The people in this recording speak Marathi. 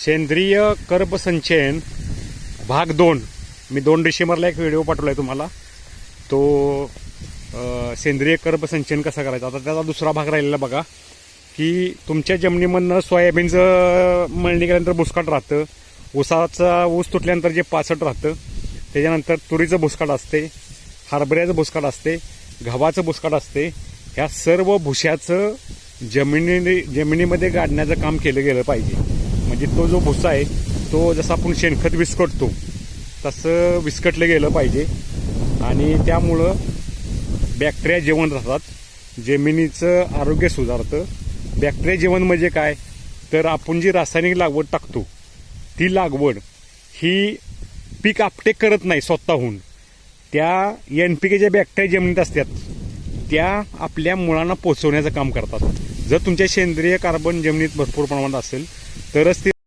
सेंद्रिय कर्बसंचयन भाग 2. मी 2 डिसेंबरला एक व्हिडिओ पाठवला आहे तुम्हाला. तो सेंद्रिय कर्बसंचयन कसं करायचं. आता त्याचा दुसरा भाग राहिलेला बघा, की तुमच्या जमिनीमधनं सोयाबीनचं मळणी केल्यानंतर भुसकाट राहतं, ऊस तुटल्यानंतर जे पाचट राहतं, त्याच्यानंतर तुरीचं भुसकाट असते, हरभऱ्याचं भुसकाट असते, गव्हाचं भुसकाट असते. ह्या सर्व भुशाचं जमिनीमध्ये गाडण्याचं काम केलं गेलं पाहिजे. म्हणजे तो जो भुसा आहे तो जसा आपण शेणखत विस्कटतो तसं विस्कटलं गेलं पाहिजे. आणि त्यामुळं बॅक्टेरिया जीवन राहतात, जमिनीचं आरोग्य सुधारतं. बॅक्टेरिया जीवन म्हणजे काय, तर आपण जी रासायनिक लागवड टाकतो ती लागवड ही पीक आपटेक करत नाही स्वतःहून. त्या NPK ज्या बॅक्टेरिया जमिनीत असतात त्या आपल्या मुळांना पोचवण्याचं काम करतात. जर तुमच्या सेंद्रिय कार्बन जमिनीत भरपूर प्रमाणात असेल तरच ती